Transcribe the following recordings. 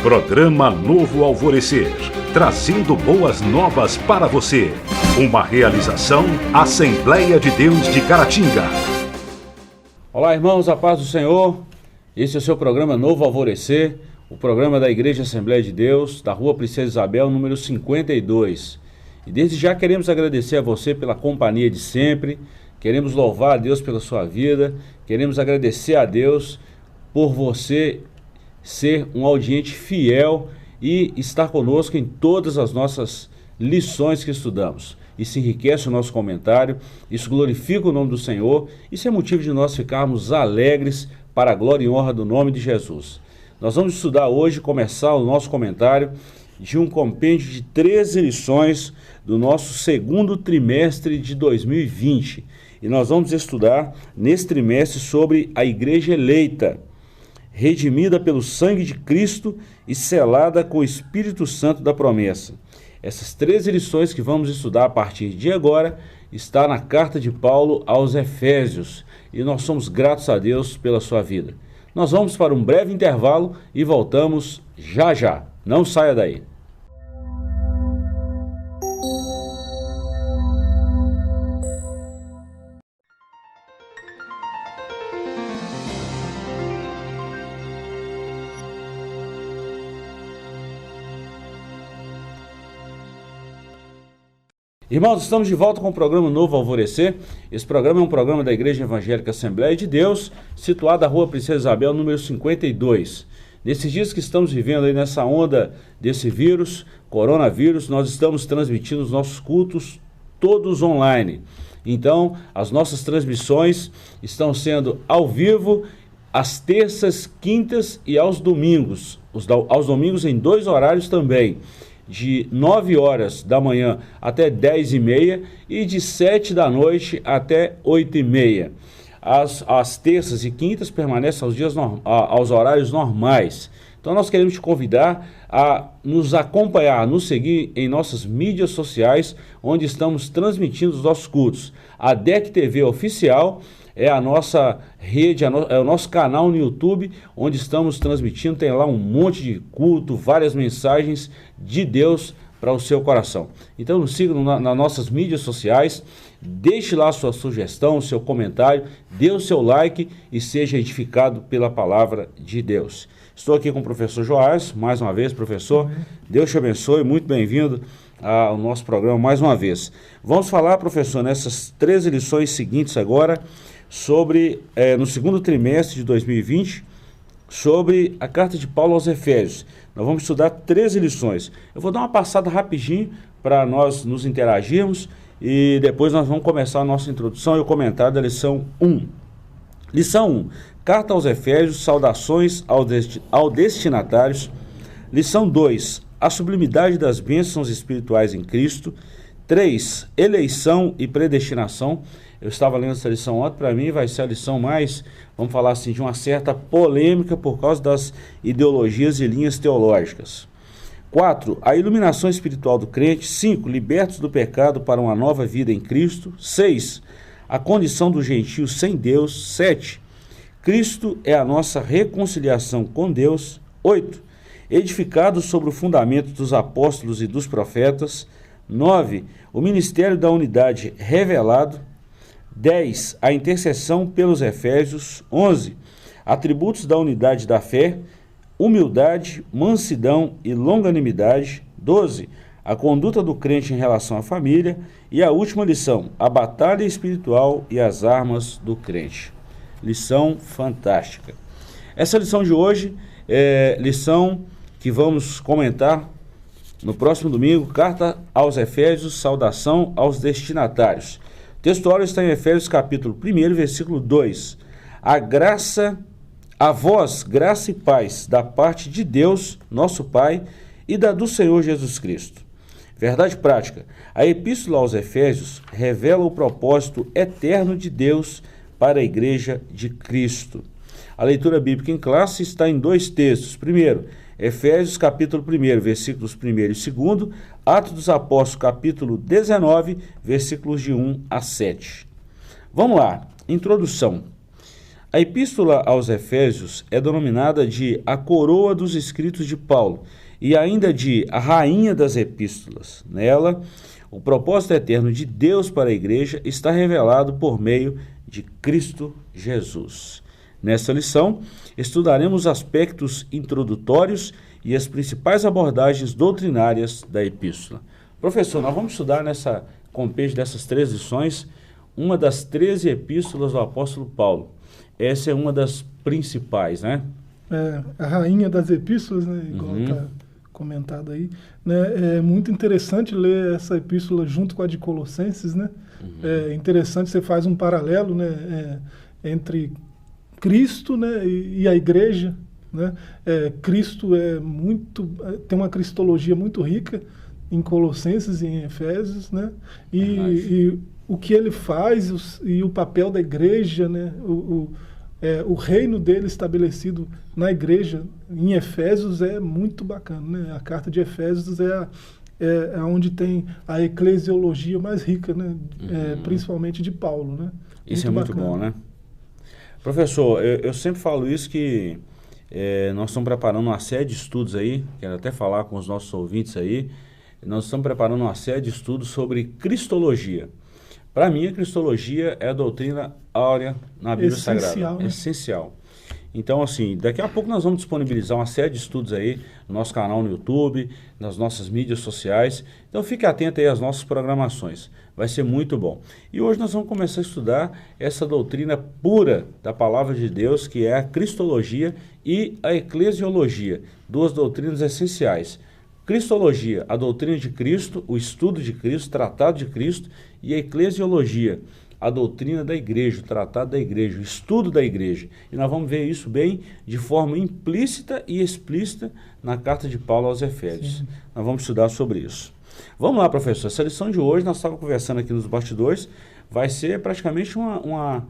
Programa Novo Alvorecer, trazendo boas novas para você. Uma realização Assembleia de Deus de Caratinga. Olá, irmãos, a paz do Senhor. Esse é o seu programa Novo Alvorecer, o programa da Igreja Assembleia de Deus, da Rua Princesa Isabel, número 52. E desde já queremos agradecer a você pela companhia de sempre, queremos louvar a Deus pela sua vida, queremos agradecer a Deus por você ser um audiente fiel e estar conosco em todas as nossas lições que estudamos. Isso enriquece o nosso comentário, isso glorifica o nome do Senhor, isso é motivo de nós ficarmos alegres para a glória e honra do nome de Jesus. Nós vamos estudar hoje, começar o nosso comentário de um compêndio de 13 lições do nosso segundo trimestre de 2020. E nós vamos estudar nesse trimestre sobre a igreja eleita, redimida pelo sangue de Cristo e selada com o Espírito Santo da promessa. Essas 13 lições que vamos estudar a partir de agora está na carta de Paulo aos Efésios e nós somos gratos a Deus pela sua vida. Nós vamos para um breve intervalo e voltamos já já. Não saia daí. Irmãos, estamos de volta com o programa Novo Alvorecer. Esse programa é um programa da Igreja Evangélica Assembleia de Deus, situado na Rua Princesa Isabel, número 52. Nesses dias que estamos vivendo aí nessa onda desse vírus, coronavírus, nós estamos transmitindo os nossos cultos todos online. Então, as nossas transmissões estão sendo ao vivo às terças, quintas e aos domingos. Aos domingos em 2 horários também, de 9 horas da manhã até 10h30 e de 7 da noite até 8h30. As terças e quintas permanecem aos horários normais. Então nós queremos te convidar a nos acompanhar, nos seguir em nossas mídias sociais, onde estamos transmitindo os nossos cultos. A DEC TV Oficial é a nossa rede, é o nosso canal no YouTube, onde estamos transmitindo, tem lá um monte de culto, várias mensagens de Deus para o seu coração. Então nos sigam nas nossas mídias sociais, deixe lá a sua sugestão, o seu comentário, dê o seu like e seja edificado pela palavra de Deus. Estou aqui com o professor Joás, mais uma vez, professor, Deus te abençoe, muito bem-vindo ao nosso programa mais uma vez. Vamos falar, professor, nessas 13 lições seguintes agora, sobre, no segundo trimestre de 2020, sobre a carta de Paulo aos Efésios. Nós vamos estudar 13 lições. Eu vou dar uma passada rapidinho para nós nos interagirmos e depois nós vamos começar a nossa introdução e o comentário da lição 1. Lição 1. Carta aos Efésios, saudações aos destinatários. Lição 2. A sublimidade das bênçãos espirituais em Cristo. 3. Eleição e predestinação. Eu estava lendo essa lição ontem, para mim vai ser a lição mais, vamos falar assim, de uma certa polêmica por causa das ideologias e linhas teológicas. 4. A iluminação espiritual do crente. 5. Libertos do pecado para uma nova vida em Cristo. 6. A condição do gentio sem Deus. 7. Cristo é a nossa reconciliação com Deus. 8. Edificados sobre o fundamento dos apóstolos e dos profetas. 9. O ministério da unidade revelado. 10. A intercessão pelos Efésios. 11. Atributos da unidade da fé, humildade, mansidão e longanimidade. 12. A conduta do crente em relação à família. E a última lição, a batalha espiritual e as armas do crente. Lição fantástica. Essa lição de hoje é lição que vamos comentar no próximo domingo, carta aos Efésios, saudação aos destinatários. O textuário está em Efésios capítulo 1, versículo 2. A vós, graça e paz da parte de Deus, nosso Pai, e da do Senhor Jesus Cristo. Verdade prática. A epístola aos Efésios revela o propósito eterno de Deus para a igreja de Cristo. A leitura bíblica em classe está em 2 textos. Primeiro, Efésios capítulo 1, versículos 1 e 2, Atos dos Apóstolos capítulo 19, versículos de 1 a 7. Vamos lá, introdução. A epístola aos Efésios é denominada de a coroa dos escritos de Paulo e ainda de a rainha das epístolas. Nela, o propósito eterno de Deus para a igreja está revelado por meio de Cristo Jesus. Nesta lição, estudaremos os aspectos introdutórios e as principais abordagens doutrinárias da epístola. Professor, nós vamos estudar nessa compêndio dessas 3 lições uma das 13 epístolas do apóstolo Paulo. Essa é uma das principais, né? A rainha das epístolas, né? Igual está comentado aí. Né? É muito interessante ler essa epístola junto com a de Colossenses, né? É interessante, você faz um paralelo, né? Entre Cristo, né? e a igreja, né? Cristo tem uma cristologia muito rica em Colossenses e em Efésios, né? E o que ele faz e o papel da igreja, né? O reino dele estabelecido na igreja em Efésios é muito bacana, né? A carta de Efésios é onde tem a eclesiologia mais rica, né? Principalmente de Paulo, né? Isso muito é muito bacana. Bom, né? Professor, eu sempre falo isso que nós estamos preparando uma série de estudos aí, quero até falar com os nossos ouvintes aí, nós estamos preparando uma série de estudos sobre cristologia. Para mim, a cristologia é a doutrina áurea na Bíblia Sagrada. Né? Essencial. Então, assim, daqui a pouco nós vamos disponibilizar uma série de estudos aí no nosso canal no YouTube, nas nossas mídias sociais. Então, fique atento aí às nossas programações. Vai ser muito bom. E hoje nós vamos começar a estudar essa doutrina pura da Palavra de Deus, que é a cristologia e a eclesiologia. 2 doutrinas essenciais. Cristologia, a doutrina de Cristo, o estudo de Cristo, o tratado de Cristo, e a eclesiologia, a doutrina da igreja, o tratado da igreja, o estudo da igreja. E nós vamos ver isso bem de forma implícita e explícita na carta de Paulo aos Efésios. Sim. Nós vamos estudar sobre isso. Vamos lá, professor. Essa lição de hoje, nós estávamos conversando aqui nos bastidores, vai ser praticamente uma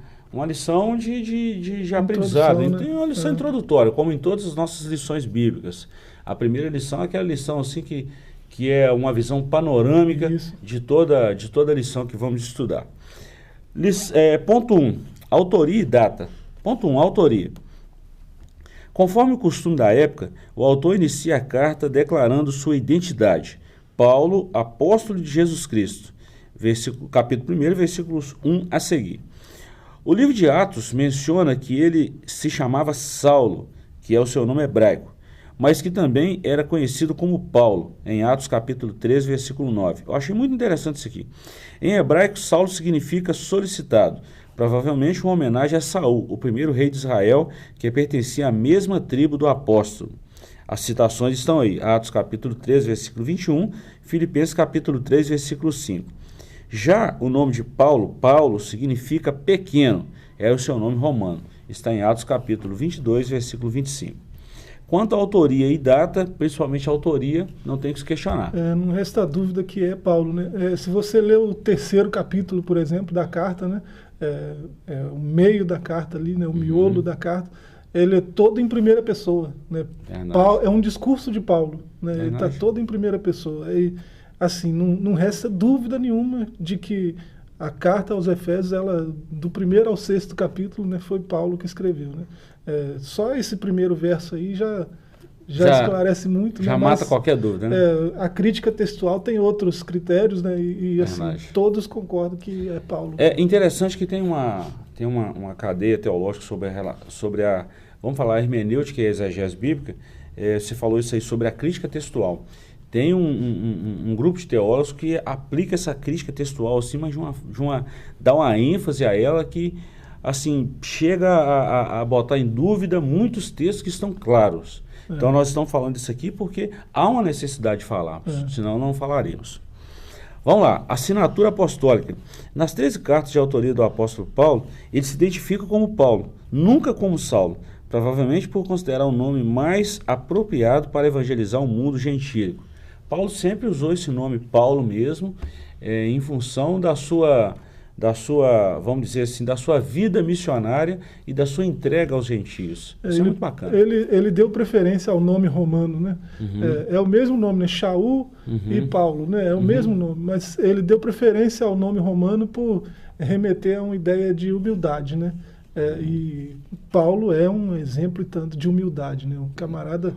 lição de aprendizado. Né? Tem uma lição introdutória, como em todas as nossas lições bíblicas. A primeira lição é aquela lição assim que é uma visão panorâmica de toda a lição que vamos estudar. Ponto 1, autoria e data. Ponto 1, autoria. Conforme o costume da época, o autor inicia a carta declarando sua identidade. Paulo, apóstolo de Jesus Cristo. Capítulo 1, versículos 1 a seguir. O livro de Atos menciona que ele se chamava Saulo, que é o seu nome hebraico, mas que também era conhecido como Paulo, em Atos capítulo 13, versículo 9. Eu achei muito interessante isso aqui. Em hebraico, Saulo significa solicitado, provavelmente uma homenagem a Saul, o primeiro rei de Israel, que pertencia à mesma tribo do apóstolo. As citações estão aí, Atos capítulo 13, versículo 21, Filipenses capítulo 3, versículo 5. Já o nome de Paulo significa pequeno, é o seu nome romano. Está em Atos capítulo 22, versículo 25. Quanto à autoria e data, principalmente a autoria, não tem que se questionar. Não resta dúvida que é Paulo, né? Se você ler o 3º capítulo, por exemplo, da carta, né? O meio da carta ali, né? O miolo da carta, ele é todo em primeira pessoa, né? Paulo, é um discurso de Paulo, né? Ele está todo em primeira pessoa. E, assim, não resta dúvida nenhuma de que a carta aos Efésios, do 1º ao 6º capítulo, né, foi Paulo que escreveu, né? Só esse primeiro verso aí já esclarece muito. Já mata qualquer dúvida, né? A crítica textual tem outros critérios, né? E assim, todos concordam que é Paulo. É interessante que tem uma cadeia teológica sobre a vamos falar, a hermenêutica e a exegese bíblica. Você falou isso aí sobre a crítica textual. Tem um grupo de teólogos que aplica essa crítica textual assim, mas dá uma ênfase a ela que assim, chega a botar em dúvida muitos textos que estão claros. Então nós estamos falando disso aqui porque há uma necessidade de falarmos, senão não falaríamos. Vamos lá, assinatura apostólica. Nas 13 cartas de autoria do apóstolo Paulo, ele se identifica como Paulo, nunca como Saulo, provavelmente por considerar o nome mais apropriado para evangelizar o mundo gentílico. Paulo sempre usou esse nome Paulo mesmo, em função da sua, vamos dizer assim, da sua vida missionária e da sua entrega aos gentios. Isso é muito bacana. Ele deu preferência ao nome romano, né? É o mesmo nome, né? Shaul e Paulo, né? É o mesmo nome, mas ele deu preferência ao nome romano por remeter a uma ideia de humildade, né? E Paulo é um exemplo e tanto de humildade, né? Um camarada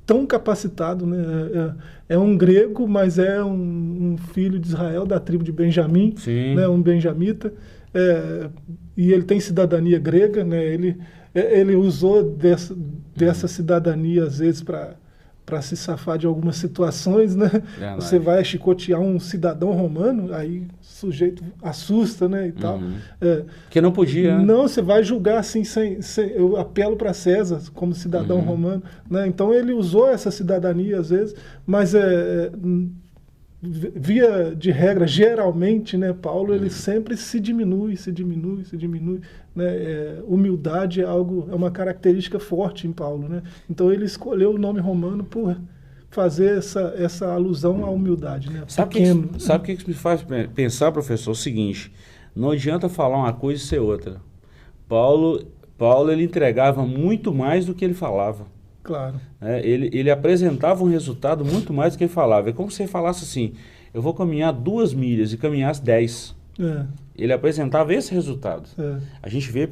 tão capacitado, né? É um grego, mas é um filho de Israel, da tribo de Benjamim, né? Um benjamita, e ele tem cidadania grega, né? Ele usou dessa cidadania, às vezes, para se safar de algumas situações, né? Verdade. Você vai chicotear um cidadão romano, aí o sujeito assusta, né, e tal. Que não podia. Não, você vai julgar assim, eu apelo para César como cidadão romano, né? Então ele usou essa cidadania às vezes, mas via de regra, geralmente, né, Paulo, ele sempre se diminui, né? Humildade é uma característica forte em Paulo, né? Então ele escolheu o nome romano por fazer essa alusão à humildade, né? Sabe o que me faz pensar, professor? O seguinte: não adianta falar uma coisa e ser outra. Paulo ele entregava muito mais do que ele falava. Claro. Ele apresentava um resultado muito mais do que ele falava. É como se você falasse assim: eu vou caminhar 2 milhas e caminhasse 10. Ele apresentava esse resultado. A gente vê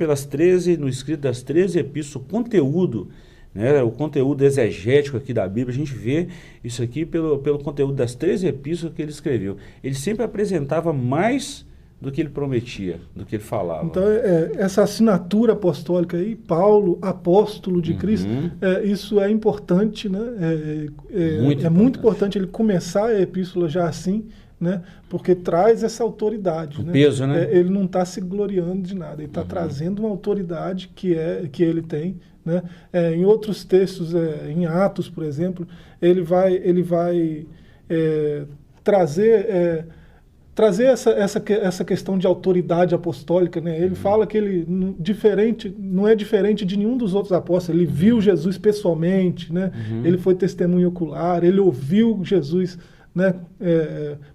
no escrito das 13 epístolas, o conteúdo, né, o conteúdo exegético aqui da Bíblia, a gente vê isso aqui pelo conteúdo das 13 epístolas que ele escreveu. Ele sempre apresentava mais do que ele prometia, do que ele falava. Então, essa assinatura apostólica aí, Paulo, apóstolo de Cristo, isso é importante, né? Muito importante ele começar a epístola já assim, né? Porque traz essa autoridade. O peso, né? Ele não está se gloriando de nada, ele está trazendo uma autoridade que ele tem, né? Em outros textos, em Atos, por exemplo, ele vai trazer essa questão de autoridade apostólica, né? Ele fala que ele não é diferente de nenhum dos outros apóstolos. Ele viu Jesus pessoalmente, né? Ele foi testemunho ocular, ele ouviu Jesus, né?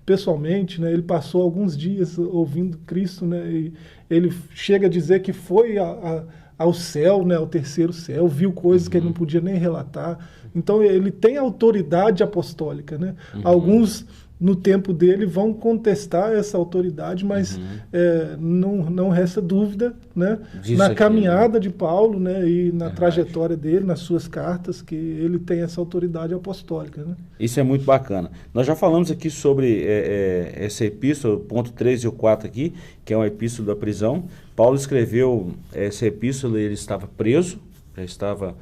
Pessoalmente, né? Ele passou alguns dias ouvindo Cristo, né? E ele chega a dizer que foi ao céu, né? Ao terceiro céu, viu coisas que ele não podia nem relatar. Então ele tem autoridade apostólica, né? Alguns no tempo dele vão contestar essa autoridade, mas não resta dúvida, né, na caminhada de Paulo, né, e na trajetória dele, nas suas cartas, que ele tem essa autoridade apostólica. Né? Isso é muito bacana. Nós já falamos aqui sobre essa epístola, o ponto 3 e o 4 aqui, que é uma epístola da prisão. Paulo escreveu essa epístola, ele estava preso, já estava...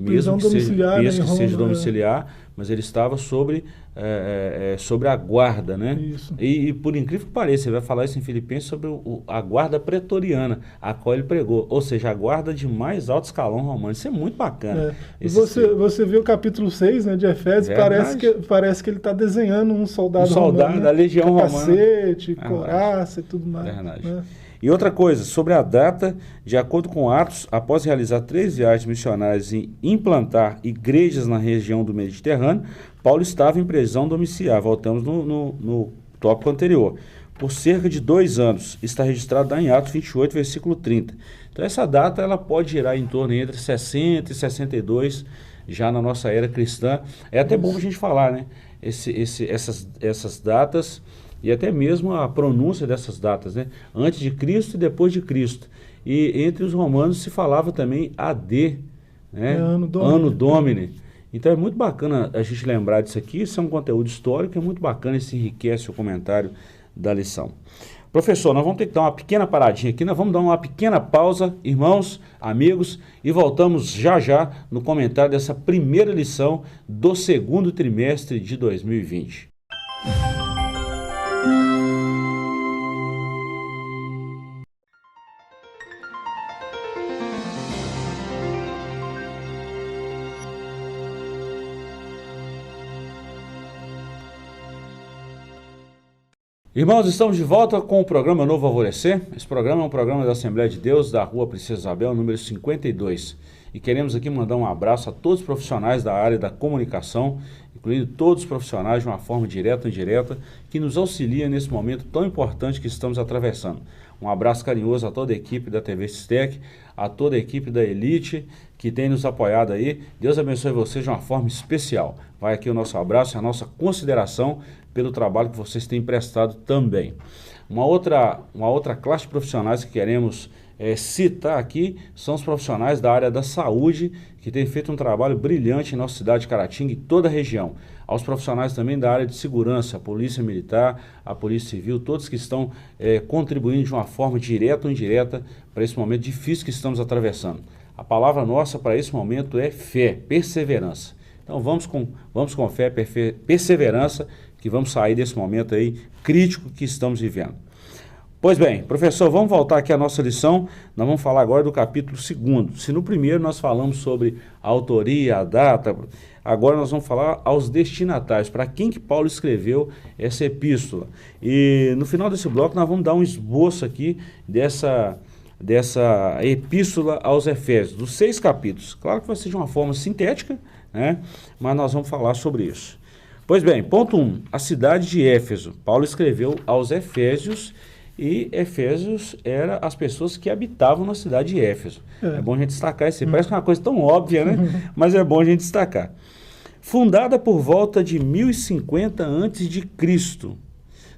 Prisão domiciliar, mesmo que seja domiciliar, mas ele estava sobre a guarda, né? Isso. E por incrível que pareça, ele vai falar isso em Filipenses sobre a guarda pretoriana, a qual ele pregou, ou seja, a guarda de mais alto escalão romano. Isso é muito bacana. Você vê o capítulo 6, né, de Efésios, parece que ele está desenhando um soldado romano, da legião romana. Capacete, couraça e tudo mais. Verdade. Né? E outra coisa, sobre a data, de acordo com Atos, após realizar 3 viagens missionárias e implantar igrejas na região do Mediterrâneo, Paulo estava em prisão domiciliar. Voltamos no tópico anterior. Por cerca de 2 anos. Está registrado lá em Atos 28, versículo 30. Então essa data ela pode girar em torno entre 60 e 62, já na nossa era cristã. É até bom a gente falar, né? Essas datas... E até mesmo a pronúncia dessas datas, né? Antes de Cristo e depois de Cristo. E entre os romanos se falava também AD, né? Anno Domini. Então é muito bacana a gente lembrar disso aqui. Isso é um conteúdo histórico, é muito bacana, isso enriquece o comentário da lição. Professor, nós vamos ter que dar uma pequena paradinha aqui, nós vamos dar uma pequena pausa, irmãos, amigos, e voltamos já no comentário dessa primeira lição do 2º trimestre de 2020. Irmãos, estamos de volta com o programa Novo Alvorecer. Esse programa é um programa da Assembleia de Deus, da Rua Princesa Isabel, número 52. E queremos aqui mandar um abraço a todos os profissionais da área da comunicação, incluindo todos os profissionais de uma forma direta ou indireta, que nos auxiliam nesse momento tão importante que estamos atravessando. Um abraço carinhoso a toda a equipe da TV Sistec, a toda a equipe da Elite, que tem nos apoiado aí. Deus abençoe vocês de uma forma especial. Vai aqui o nosso abraço e a nossa consideração pelo trabalho que vocês têm prestado também. Uma outra classe de profissionais que queremos citar aqui são os profissionais da área da saúde, que têm feito um trabalho brilhante em nossa cidade de Caratinga e toda a região. Aos profissionais também da área de segurança, a Polícia Militar, a Polícia Civil, todos que estão contribuindo de uma forma direta ou indireta para esse momento difícil que estamos atravessando. A palavra nossa para esse momento é fé, perseverança. Então vamos com fé, perseverança, que vamos sair desse momento aí crítico que estamos vivendo. Pois bem, professor, vamos voltar aqui à nossa lição. Nós vamos falar agora do capítulo 2º. Se no primeiro nós falamos sobre a autoria, a data, agora nós vamos falar aos destinatários, para quem que Paulo escreveu essa epístola. E no final desse bloco nós vamos dar um esboço aqui dessa epístola aos Efésios, dos 6 capítulos. Claro que vai ser de uma forma sintética, né? Mas nós vamos falar sobre isso. Pois bem, ponto 1, a cidade de Éfeso. Paulo escreveu aos Efésios, e Efésios eram as pessoas que habitavam na cidade de Éfeso. É bom a gente destacar isso. Parece que é uma coisa tão óbvia, né? Mas é bom a gente destacar. Fundada por volta de 1050 a.C.,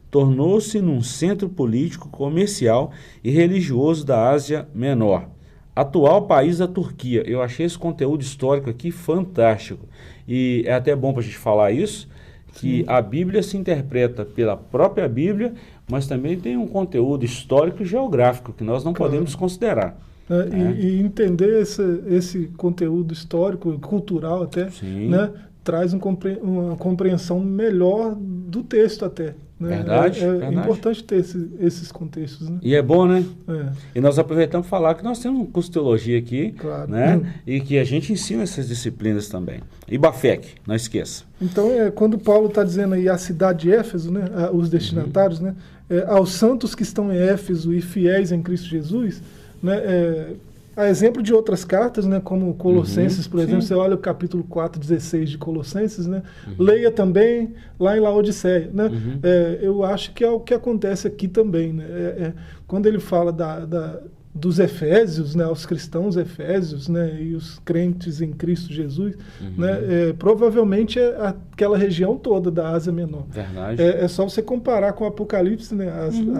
tornou-se num centro político, comercial e religioso da Ásia Menor, atual país da Turquia. Eu achei esse conteúdo histórico aqui fantástico. E é até bom para a gente falar isso, que a Bíblia se interpreta pela própria Bíblia, mas também tem um conteúdo histórico e geográfico que nós não podemos considerar. E entender esse conteúdo histórico e cultural até, né, traz uma compreensão melhor do texto até. Né? Verdade. Importante ter esses contextos. Né? E é bom, né? E nós aproveitamos para falar que nós temos um curso de teologia aqui, né? E que a gente ensina essas disciplinas também. E Bafec, não esqueça. Então, quando Paulo está dizendo aí a cidade de Éfeso, né, os destinatários, né, aos santos que estão em Éfeso e fiéis em Cristo Jesus, né, a exemplo de outras cartas, né, como Colossenses, por exemplo, você olha o capítulo 4:16 de Colossenses, né, leia também lá em Laodiceia. Né, eu acho que é o que acontece aqui também. Né, quando ele fala dos Efésios, né, os cristãos Efésios, né, e os crentes em Cristo Jesus, né, provavelmente é aquela região toda da Ásia Menor. Verdade. É só você comparar com o Apocalipse, né,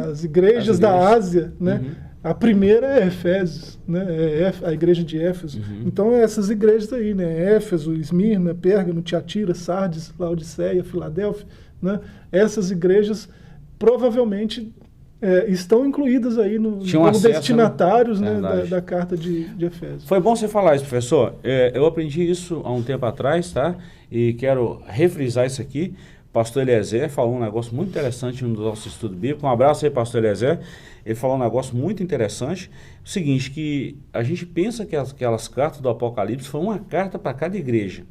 as igrejas da Ásia, né, a primeira é Efésios, né? A igreja de Éfeso. Então, essas igrejas aí, né? Éfeso, Esmirna, Pérgamo, Tiatira, Sardes, Laodiceia, Filadélfia, né? Essas igrejas provavelmente estão incluídas aí como destinatários, né, da carta de Efésios. Foi bom você falar isso, professor. Eu aprendi isso há um tempo atrás, tá? E quero refrisar isso aqui. Pastor Eliezer falou um negócio muito interessante no nosso estudo bíblico. Um abraço aí, pastor Eliezer. Ele falou um negócio muito interessante. O seguinte, que a gente pensa que aquelas cartas do Apocalipse foram uma carta para cada igreja.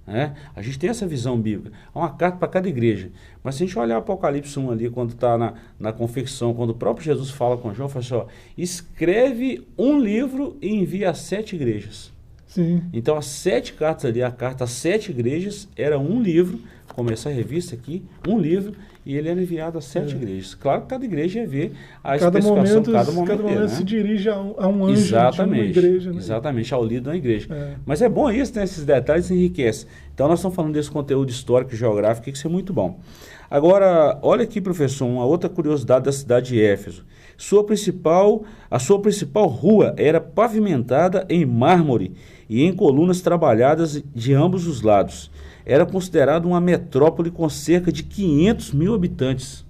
Né? A gente tem essa visão bíblica. É uma carta para cada igreja. Mas se a gente olhar o Apocalipse 1 ali, quando está na confecção, quando o próprio Jesus fala com João, fala assim, ó, escreve um livro e envia a 7 igrejas. Sim. Então, as 7 cartas ali, a carta às 7 igrejas, era um livro, como essa revista aqui, um livro, e ele era enviado a 7 igrejas. Claro que cada igreja ia ver a especificação, cada momento né? Se dirige a um anjo de uma igreja. Né? Exatamente, ao líder da igreja. Mas é bom isso, né? Esses detalhes enriquecem. Então, nós estamos falando desse conteúdo histórico e geográfico, que isso é muito bom. Agora, olha aqui, professor, uma outra curiosidade da cidade de Éfeso. A sua principal rua era pavimentada em mármore e em colunas trabalhadas de ambos os lados. Era considerada uma metrópole com cerca de 500 mil habitantes.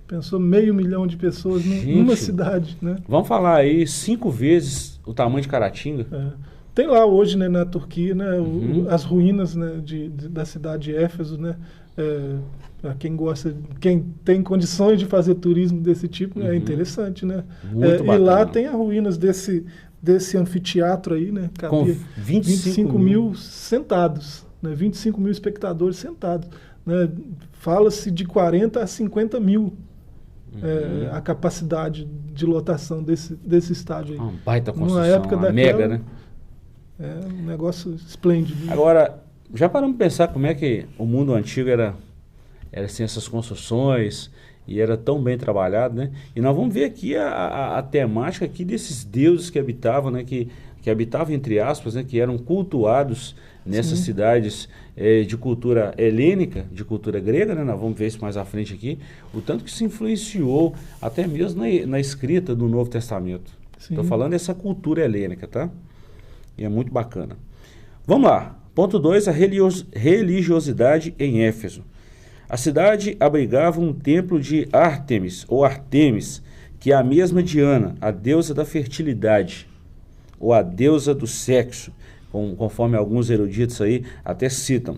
Pensou 500 mil de pessoas numa cidade, né? Vamos falar aí 5 vezes o tamanho de Caratinga. Tem lá hoje, né, na Turquia, né, as ruínas, né, da cidade de Éfeso, né? Para quem gosta, quem tem condições de fazer turismo desse tipo, é interessante, né? Muito bacana. E lá tem as ruínas desse anfiteatro aí, né? Com 25 mil sentados, né? 25 mil espectadores sentados. Né? Fala-se de 40 a 50 mil a capacidade de lotação desse estádio aí. Uma baita construção, numa época daquela, mega, né? É um negócio esplêndido. Agora, já paramos para pensar como é que o mundo antigo era assim, essas construções, e era tão bem trabalhado, né? E nós vamos ver aqui a temática aqui desses deuses que habitavam, né? Que habitavam, entre aspas, né? Que eram cultuados nessas cidades de cultura helênica, de cultura grega, né? Nós vamos ver isso mais à frente aqui, o tanto que se influenciou até mesmo na escrita do Novo Testamento. Estou falando dessa cultura helênica, tá? E é muito bacana. Vamos lá. Ponto 2, a religiosidade em Éfeso. A cidade abrigava um templo de Ártemis, ou Artemis, que é a mesma Diana, a deusa da fertilidade, ou a deusa do sexo, conforme alguns eruditos aí até citam.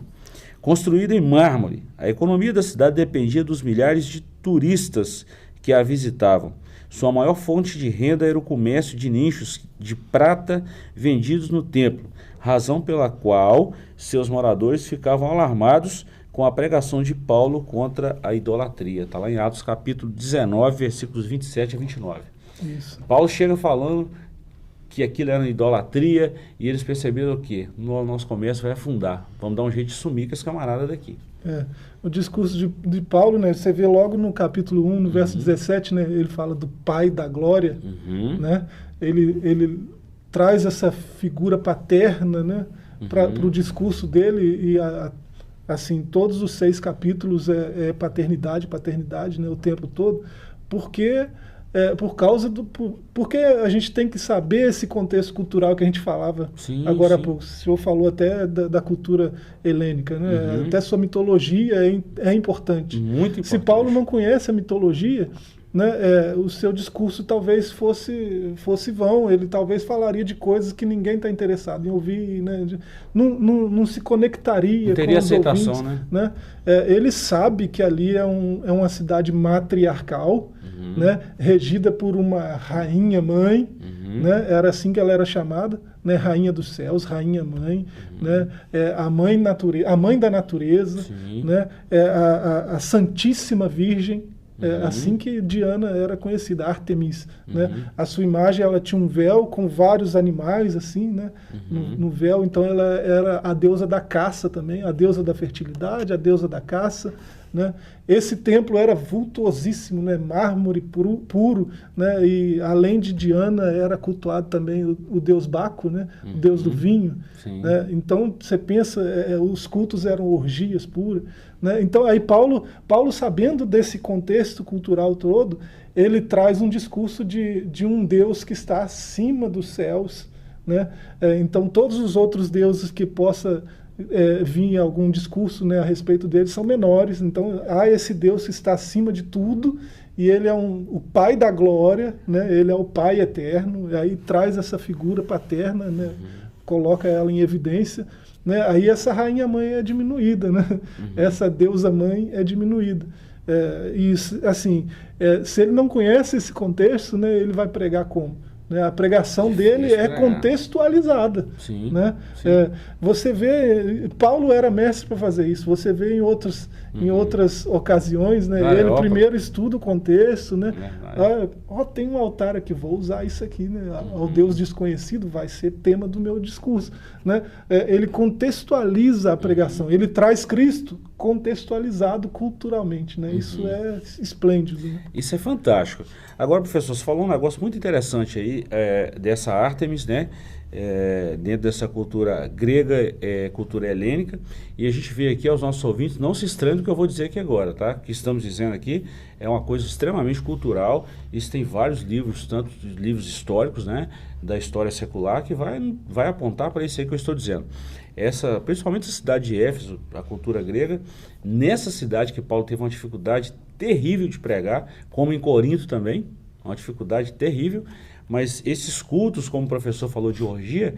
Construída em mármore, a economia da cidade dependia dos milhares de turistas que a visitavam. Sua maior fonte de renda era o comércio de nichos de prata vendidos no templo, razão pela qual seus moradores ficavam alarmados com a pregação de Paulo contra a idolatria. Está lá em Atos capítulo 19, versículos 27 a 29. Isso. Paulo chega falando que aquilo era idolatria e eles perceberam o quê? Nosso comércio vai afundar. Vamos dar um jeito de sumir com esse camarada daqui. O discurso de Paulo, né, você vê logo no capítulo 1, no verso 17, né, ele fala do Pai da Glória, né, ele traz essa figura paterna, né, para o discurso dele e assim, todos os 6 capítulos é paternidade, né, o tempo todo, porque porque a gente tem que saber esse contexto cultural que a gente falava agora há pouco. O senhor falou até da cultura helênica, né? Até sua mitologia é importante. Muito importante. Se Paulo não conhece a mitologia, né, o seu discurso talvez fosse vão, ele talvez falaria de coisas que ninguém está interessado em ouvir, né, não se conectaria não teria com os aceitação, ouvintes, né? Ele sabe que ali é uma cidade matriarcal, né, regida por uma rainha-mãe, né, era assim que ela era chamada, né, rainha dos céus, rainha-mãe, né, a mãe da natureza, né, a Santíssima Virgem, assim que Diana era conhecida, Ártemis, né? A sua imagem, ela tinha um véu com vários animais, assim, né? No véu, então ela era a deusa da caça também, a deusa da fertilidade, a deusa da caça, né? Esse templo era vultuosíssimo, né? Mármore puro, né? E além de Diana era cultuado também o deus Baco, né? O deus do vinho, né? Então você pensa, os cultos eram orgias puras, né? Então aí Paulo sabendo desse contexto cultural todo, ele traz um discurso de um Deus que está acima dos céus, né? Então todos os outros deuses que possa vir algum discurso, né, a respeito deles são menores. Então há esse Deus que está acima de tudo e ele é o Pai da Glória, né? Ele é o Pai eterno, e aí traz essa figura paterna, né? Coloca ela em evidência, né? Aí essa rainha-mãe é diminuída, né? Essa deusa-mãe é diminuída. E assim, se ele não conhece esse contexto, né, ele vai pregar como? Né? A pregação dele é contextualizada. Né? Você vê, Paulo era mestre para fazer isso. Você vê em outras ocasiões, né? Ele primeiro estuda o contexto, né? Tem um altar aqui, vou usar isso aqui, né? Ao Deus desconhecido vai ser tema do meu discurso, né? Ele contextualiza a pregação, ele traz Cristo contextualizado culturalmente, né? Isso é esplêndido, né? Isso é fantástico. Agora, professor, você falou um negócio muito interessante aí, dessa Ártemis, né? Dentro dessa cultura grega, cultura helênica, e a gente vê aqui aos nossos ouvintes, não se estranhem do que eu vou dizer aqui agora, tá? O que estamos dizendo aqui é uma coisa extremamente cultural. Isso tem vários livros, tanto livros históricos, né, da história secular, que vai apontar para isso aí que eu estou dizendo. Principalmente a cidade de Éfeso, a cultura grega, nessa cidade que Paulo teve uma dificuldade terrível de pregar, como em Corinto também, uma dificuldade terrível. Mas esses cultos, como o professor falou de orgia,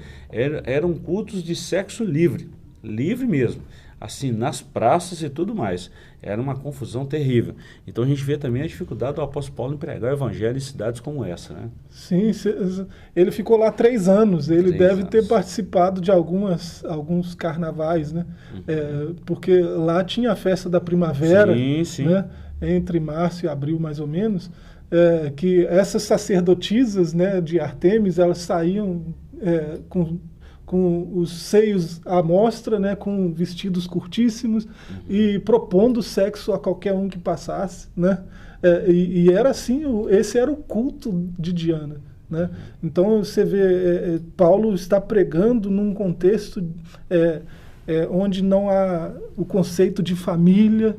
eram cultos de sexo livre mesmo, assim, nas praças e tudo mais. Era uma confusão terrível. Então a gente vê também a dificuldade do apóstolo Paulo em pregar o evangelho em cidades como essa, né? Sim, ele ficou lá 3 anos, ele deve ter participado de alguns carnavais, né? Porque lá tinha a festa da primavera, né? Entre março e abril mais ou menos, que essas sacerdotisas, né, de Artemis, elas saíam com os seios à mostra, né, com vestidos curtíssimos e propondo sexo a qualquer um que passasse, né? E era assim, esse era o culto de Diana, né? Então você vê, Paulo está pregando num contexto onde não há o conceito de família,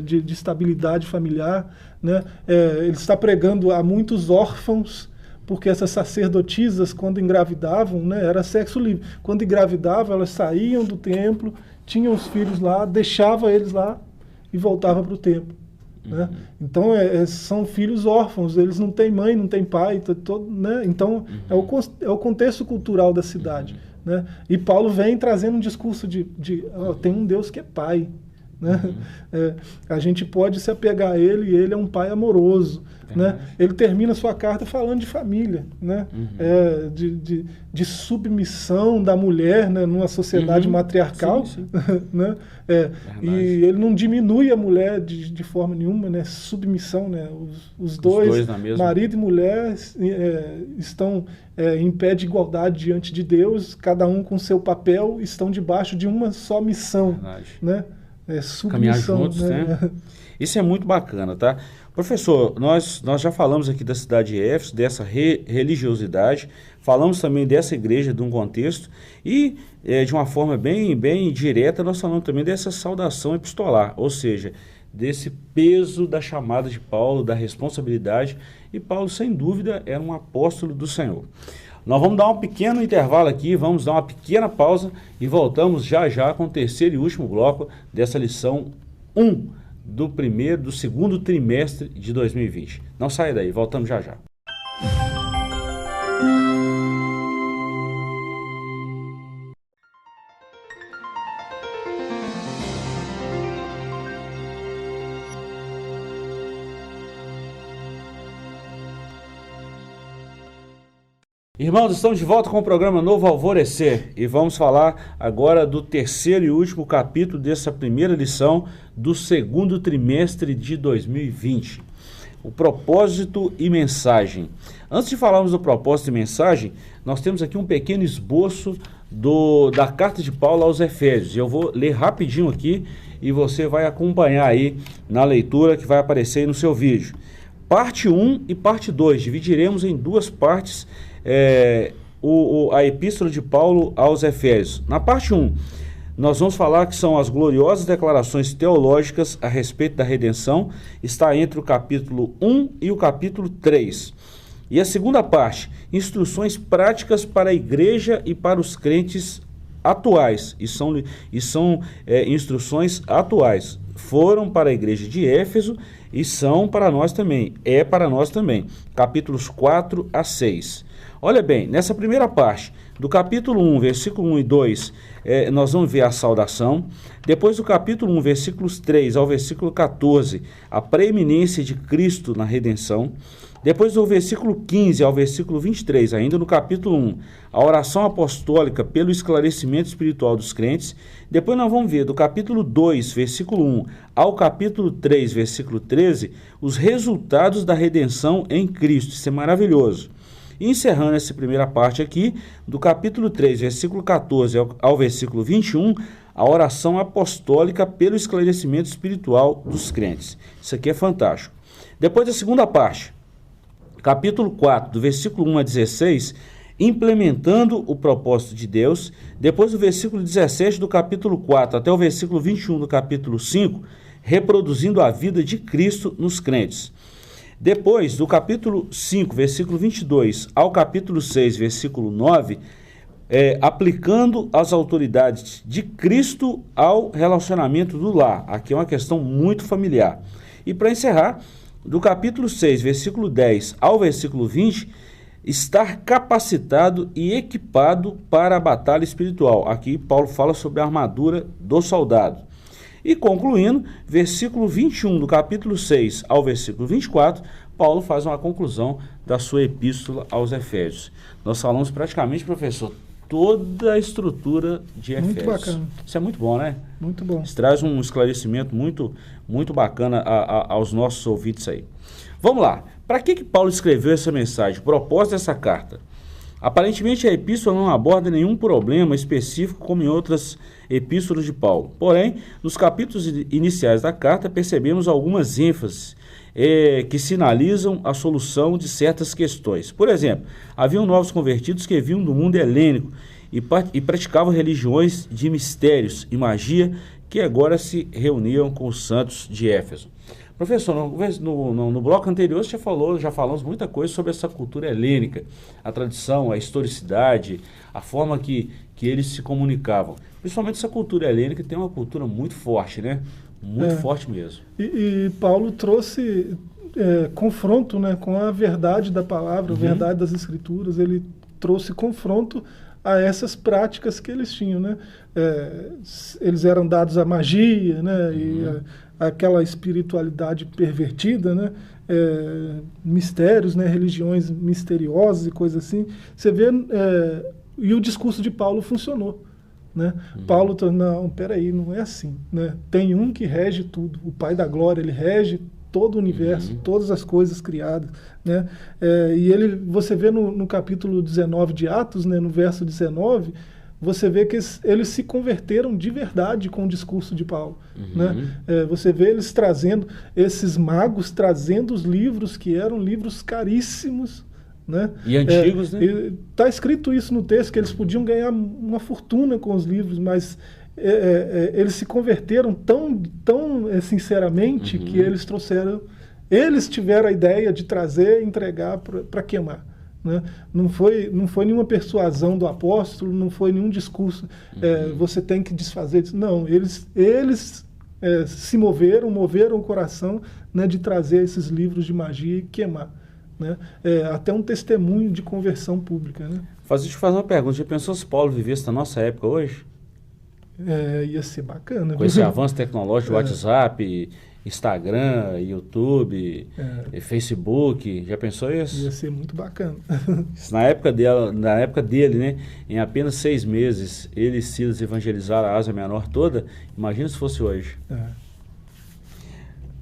de estabilidade familiar, né? Ele está pregando a muitos órfãos, porque essas sacerdotisas, quando engravidavam, né, era sexo livre. Quando engravidavam, elas saíam do templo, tinham os filhos lá, deixava eles lá e voltava para o templo. Né? Então são filhos órfãos, eles não têm mãe, não têm pai, né? Então é o contexto cultural da cidade. Né? E Paulo vem trazendo um discurso tem um Deus que é pai. Né? A gente pode se apegar a ele, e ele é um pai amoroso. Né? Ele termina sua carta falando de família, né? De submissão da mulher, né? Numa sociedade matriarcal. Sim, sim. Né? E ele não diminui a mulher de forma nenhuma, né? Submissão, né? Os dois marido e mulher, estão em pé de igualdade diante de Deus, cada um com seu papel, estão debaixo de uma só missão. Né? Submissão. Caminhar juntos, né? Isso é muito bacana, tá? Professor, nós já falamos aqui da cidade de Éfeso, dessa religiosidade, falamos também dessa igreja, de um contexto, e de uma forma bem direta, nós falamos também dessa saudação epistolar, ou seja, desse peso da chamada de Paulo, da responsabilidade, e Paulo, sem dúvida, era um apóstolo do Senhor. Nós vamos dar um pequeno intervalo aqui, vamos dar uma pequena pausa e voltamos já com o terceiro e último bloco dessa lição 1 do segundo trimestre de 2020. Não saia daí, voltamos já. Irmãos, estamos de volta com o programa Novo Alvorecer e vamos falar agora do terceiro e último capítulo dessa primeira lição do segundo trimestre de 2020. O propósito e mensagem. Antes de falarmos do propósito e mensagem, nós temos aqui um pequeno esboço da carta de Paulo aos Efésios. Eu vou ler rapidinho aqui e você vai acompanhar aí na leitura que vai aparecer aí no seu vídeo. Parte 1 e parte 2, dividiremos em duas partes a epístola de Paulo aos Efésios. Na parte 1, nós vamos falar que são as gloriosas declarações teológicas a respeito da redenção, está entre o capítulo 1 e o capítulo 3. E a segunda parte, instruções práticas para a igreja e para os crentes atuais, e são instruções atuais. Foram para a igreja de Éfeso e são para nós também, para nós também, capítulos 4 a 6. Olha bem, nessa primeira parte, do capítulo 1, versículo 1 e 2, nós vamos ver a saudação. Depois do capítulo 1, versículos 3 ao versículo 14, a preeminência de Cristo na redenção. Depois do versículo 15 ao versículo 23, ainda no capítulo 1, a oração apostólica pelo esclarecimento espiritual dos crentes. Depois nós vamos ver do capítulo 2, versículo 1 ao capítulo 3, versículo 13, os resultados da redenção em Cristo. Isso é maravilhoso. E encerrando essa primeira parte aqui, do capítulo 3, versículo 14 ao versículo 21, a oração apostólica pelo esclarecimento espiritual dos crentes. Isso aqui é fantástico. Depois da segunda parte, capítulo 4, do versículo 1 a 16, implementando o propósito de Deus. Depois do versículo 17 do capítulo 4 até o versículo 21 do capítulo 5, reproduzindo a vida de Cristo nos crentes. Depois, do capítulo 5, versículo 22, ao capítulo 6, versículo 9, aplicando as autoridades de Cristo ao relacionamento do lar. Aqui é uma questão muito familiar. E para encerrar, do capítulo 6, versículo 10 ao versículo 20, estar capacitado e equipado para a batalha espiritual. Aqui Paulo fala sobre a armadura do soldado. E concluindo, versículo 21 do capítulo 6 ao versículo 24, Paulo faz uma conclusão da sua epístola aos Efésios. Nós falamos praticamente, professor, toda a estrutura de Efésios. Muito bacana. Isso é muito bom, né? Muito bom. Isso traz um esclarecimento muito bacana aos nossos ouvintes aí. Vamos lá. Para que Paulo escreveu essa mensagem? O propósito dessa carta. Aparentemente a epístola não aborda nenhum problema específico como em outras epístolas de Paulo. Porém, nos capítulos iniciais da carta percebemos algumas ênfases que sinalizam a solução de certas questões. Por exemplo, haviam novos convertidos que vinham do mundo helênico e praticavam religiões de mistérios e magia que agora se reuniam com os santos de Éfeso. Professor, no bloco anterior você já falamos muita coisa sobre essa cultura helênica, a tradição, a historicidade, a forma que eles se comunicavam. Principalmente essa cultura helênica tem uma cultura muito forte, né? Muito forte mesmo. E Paulo trouxe confronto, né, com a verdade da palavra, a verdade das escrituras. Ele trouxe confronto a essas práticas que eles tinham, né? Eles eram dados à magia, né? E aquela espiritualidade pervertida, né? Mistérios, né? Religiões misteriosas e coisas assim. Você vê, e o discurso de Paulo funcionou, né? Paulo, não, peraí, não é assim, né? Tem um que rege tudo, o Pai da Glória, ele rege todo o universo, todas as coisas criadas, né? E você vê no capítulo 19 de Atos, né, no verso 19, você vê que eles se converteram de verdade com o discurso de Paulo, né? Você vê eles trazendo, esses magos trazendo os livros que eram livros caríssimos, né? E antigos, né? Está escrito isso no texto, que eles podiam ganhar uma fortuna com os livros, mas eles se converteram tão sinceramente que eles tiveram a ideia de trazer e entregar para queimar, né? Não foi nenhuma persuasão do apóstolo, não foi nenhum discurso, você tem que desfazer disso. Não, eles se moveram o coração, né, de trazer esses livros de magia e queimar, né? Até um testemunho de conversão pública, né? Deixa eu fazer uma pergunta, já pensou se Paulo vivesse na nossa época hoje? Ia ser bacana. Com esse avanço tecnológico, WhatsApp, Instagram, YouTube, Facebook, já pensou isso? Ia ser muito bacana. Na época dele, né, em apenas 6 meses, ele e Silas evangelizaram a Ásia Menor toda, imagina se fosse hoje.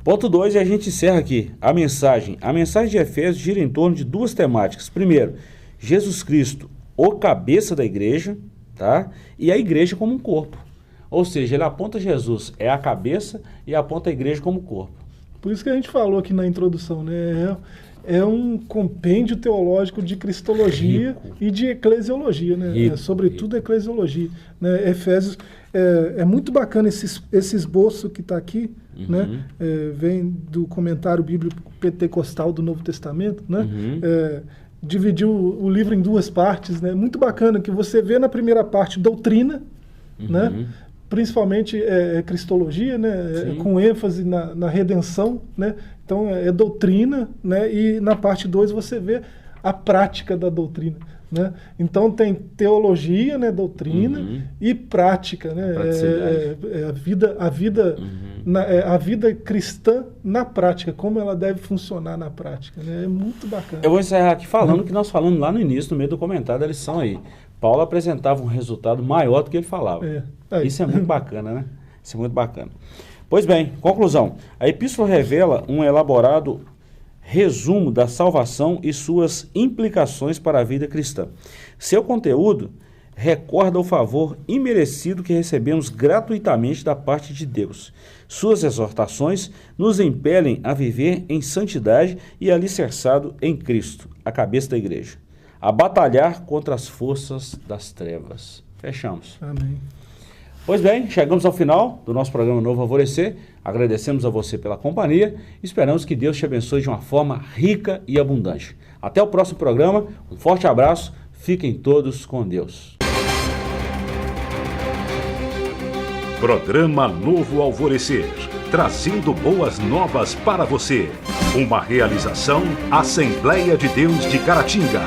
Ponto 2, e a gente encerra aqui, a mensagem. A mensagem de Efésios gira em torno de 2 temáticas. Primeiro, Jesus Cristo, o cabeça da igreja, tá? E a igreja como um corpo. Ou seja, ele aponta Jesus, é a cabeça, e aponta a igreja como corpo. Por isso que a gente falou aqui na introdução, né? É um compêndio teológico de cristologia e de eclesiologia, né? Sobretudo eclesiologia, né? Efésios, é muito bacana esse esboço que está aqui, né? Vem do comentário bíblico pentecostal do Novo Testamento, né? Dividiu o livro em 2 partes, né? Muito bacana que você vê na primeira parte doutrina, né? Principalmente cristologia, né? Com ênfase na redenção, né? Então é doutrina, né? E na parte 2 você vê a prática da doutrina, né? Então tem teologia, né? Doutrina e prática, né? A vida cristã na prática, como ela deve funcionar na prática, né? É muito bacana. Eu vou encerrar aqui falando que nós falamos lá no início, no meio do comentário da lição aí. Paulo apresentava um resultado maior do que ele falava. Isso é muito bacana, né? Isso é muito bacana. Pois bem, conclusão. A epístola revela um elaborado resumo da salvação e suas implicações para a vida cristã. Seu conteúdo recorda o favor imerecido que recebemos gratuitamente da parte de Deus. Suas exortações nos impelem a viver em santidade e alicerçado em Cristo, a cabeça da igreja, a batalhar contra as forças das trevas. Fechamos. Amém. Pois bem, chegamos ao final do nosso programa Novo Alvorecer. Agradecemos a você pela companhia. Esperamos que Deus te abençoe de uma forma rica e abundante. Até o próximo programa. Um forte abraço. Fiquem todos com Deus. Programa Novo Alvorecer, trazendo boas novas para você. Uma realização Assembleia de Deus de Caratinga.